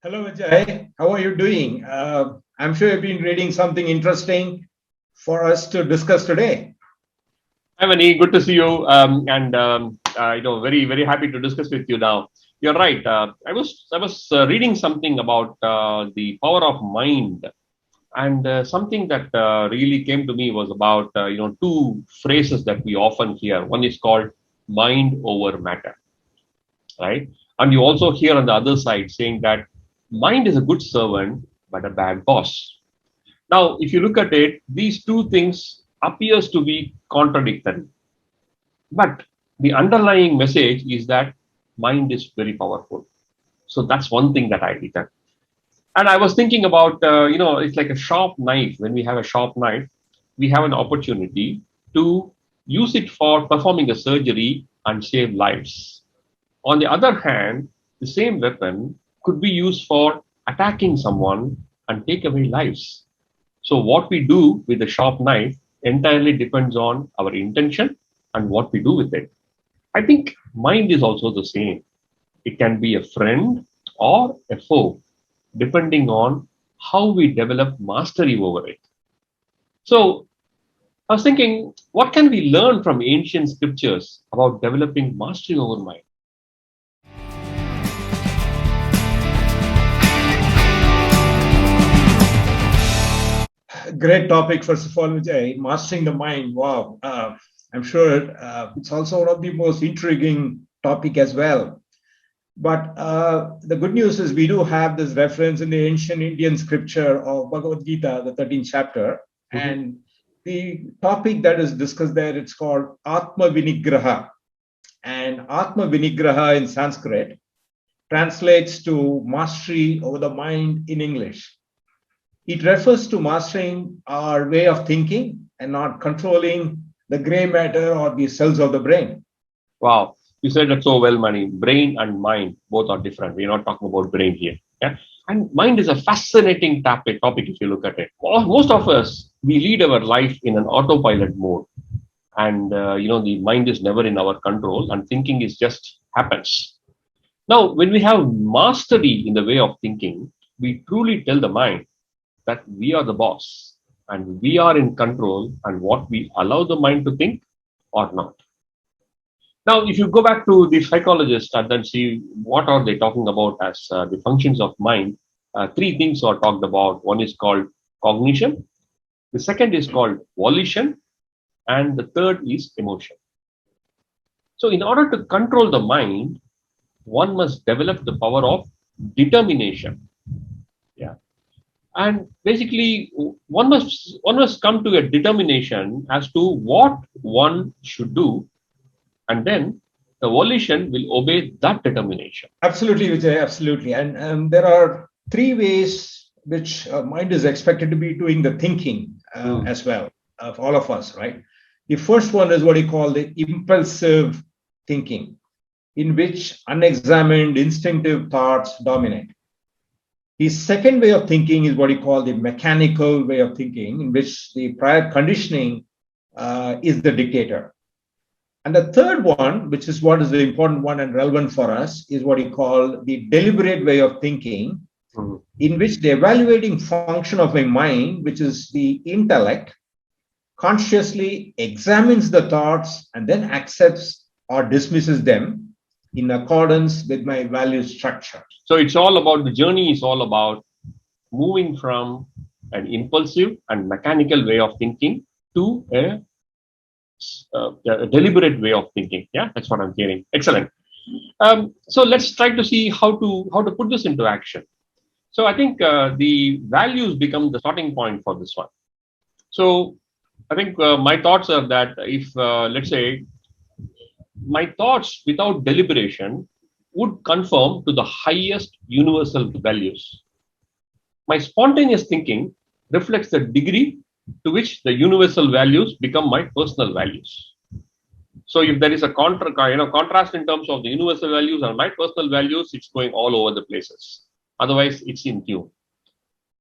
Hello, Vijay. How are you doing? I'm sure you've been reading something interesting for us to discuss today. Hi, Mani. Good to see you. Very very happy to discuss with you now. You're right. I was reading something about the power of mind, and something that really came to me was about two phrases that we often hear. One is called mind over matter, right? And you also hear on the other side saying that mind is a good servant but a bad boss. Now, if you look at it, these two things appears to be contradictory, but the underlying message is that mind is very powerful. So that's one thing that I returned. And I was thinking about, it's like a sharp knife. When we have a sharp knife, we have an opportunity to use it for performing a surgery and save lives. On the other hand, the same weapon could be used for attacking someone and take away lives. So what we do with the sharp knife entirely depends on our intention and what we do with it. I think mind is also the same. It can be a friend or a foe, depending on how we develop mastery over it. So I was thinking, what can we learn from ancient scriptures about developing mastery over mind? Great topic, first of all, Vijay. Mastering the mind. Wow. I'm sure it's also one of the most intriguing topic as well. But the good news is we do have this reference in the ancient Indian scripture of Bhagavad Gita, the 13th chapter. Mhm. And the topic that is discussed there, it's called AtmaVinigraha. And AtmaVinigraha in Sanskrit translates to mastery over the mind in English. It refers to mastering our way of thinking and not controlling the gray matter or the cells of the brain. Wow, you said that so well, Mani. Brain and mind both are different. We're not talking about brain here. Yeah, and mind is a fascinating topic if you look at it. Most of us we lead our life in an autopilot mode, and the mind is never in our control, and thinking is just happens. Now, when we have mastery in the way of thinking, we truly tell the mind that we are the boss and we are in control, and what we allow the mind to think or not. Now, if you go back to the psychologist and then see what are they talking about as the functions of mind, three things are talked about. One is called cognition, the second is called volition, and the third is emotion. So, in order to control the mind, one must develop the power of determination. Yeah, and basically, one must come to a determination as to what one should do, and then the volition will obey that determination. Absolutely, Vijay, absolutely. And there are three ways which mind is expected to be doing the thinking Hmm. as well of all of us, right? The first one is what you call the impulsive thinking, in which unexamined instinctive thoughts dominate. The second way of thinking is what you call the mechanical way of thinking, in which the prior conditioning is the dictator. And the third one, which is what is the important one and relevant for us, is what you call the deliberate way of thinking, Hmm. in which the evaluating function of my mind, which is the intellect, consciously examines the thoughts and then accepts or dismisses them in accordance with my value structure. So it's all about the journey is all about moving from an impulsive and mechanical way of thinking to a deliberate way of thinking. Yeah, that's what I'm hearing. Excellent. So let's try to see how to put this into action. So I think the values become the starting point for this one. So I think my thoughts are that if let's say my thoughts without deliberation would conform to the highest universal values. My spontaneous thinking reflects the degree to which the universal values become my personal values. So if there is a contrast in terms of the universal values and my personal values, it's going all over the places. Otherwise, it's in tune.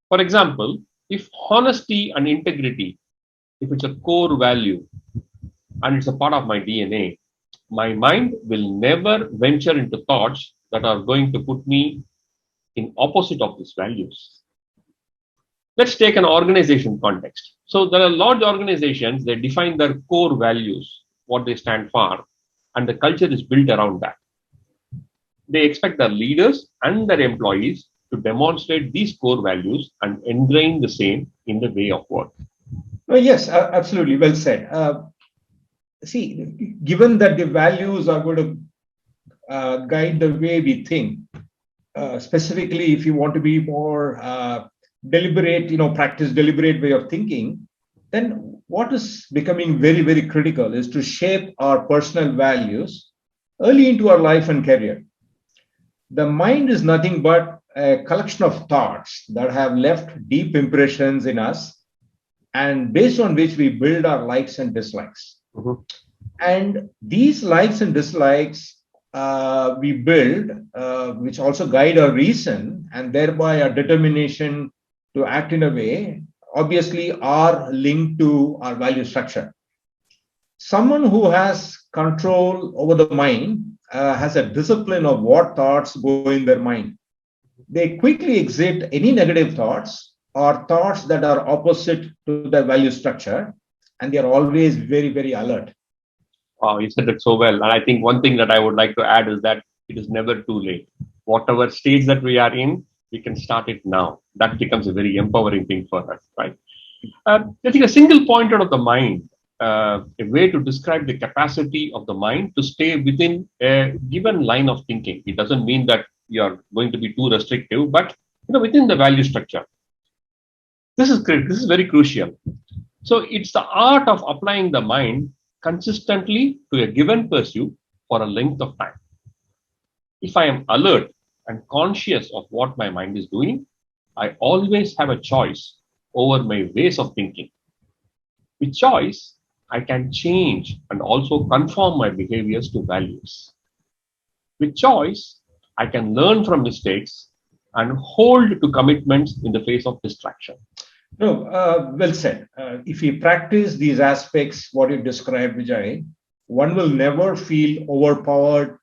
For example, if honesty and integrity, if it's a core value and it's a part of my DNA, my mind will never venture into thoughts that are going to put me in opposite of these values. Let's take an organization context. So there are large organizations, they define their core values, what they stand for, and the culture is built around that. They expect their leaders and their employees to demonstrate these core values and ingrain the same in the way of work. Oh, yes, absolutely. Well said. See, given that the values are going to guide the way we think, specifically if you want to be more deliberate, practice deliberate way of thinking, then what is becoming very, very critical is to shape our personal values early into our life and career. The mind is nothing but a collection of thoughts that have left deep impressions in us and based on which we build our likes and dislikes. Mhm. And these likes and dislikes we build, which also guide our reason and thereby our determination to act in a way, obviously are linked to our value structure. Someone who has control over the mind has a discipline of what thoughts go in their mind. They quickly exit any negative thoughts or thoughts that are opposite to their value structure, and they are always very, very alert. Wow, you said it so well. And I think one thing that I would like to add is that it is never too late. Whatever stage that we are in, we can start it now. That becomes a very empowering thing for us, right? I think a single point out of the mind, a way to describe the capacity of the mind to stay within a given line of thinking. It doesn't mean that you're going to be too restrictive, but within the value structure. This is great. This is very crucial. So it's the art of applying the mind consistently to a given pursuit for a length of time. If I am alert and conscious of what my mind is doing, I always have a choice over my ways of thinking. With choice, I can change and also conform my behaviors to values. With choice, I can learn from mistakes and hold to commitments in the face of distraction. No, well said. If we practice these aspects, what you described, Vijay, one will never feel overpowered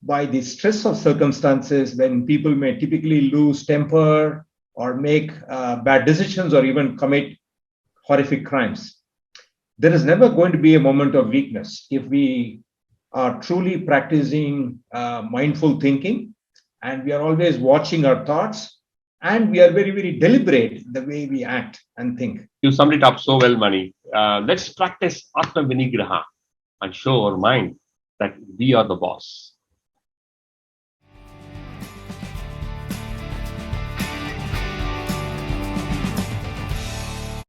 by the stress of circumstances when people may typically lose temper or make bad decisions or even commit horrific crimes. There is never going to be a moment of weakness if we are truly practicing mindful thinking and we are always watching our thoughts and we are very, very deliberate the way we act and think. You summed it up so well, Mani. Let's practice AtmaVinigraha and show our mind that we are the boss.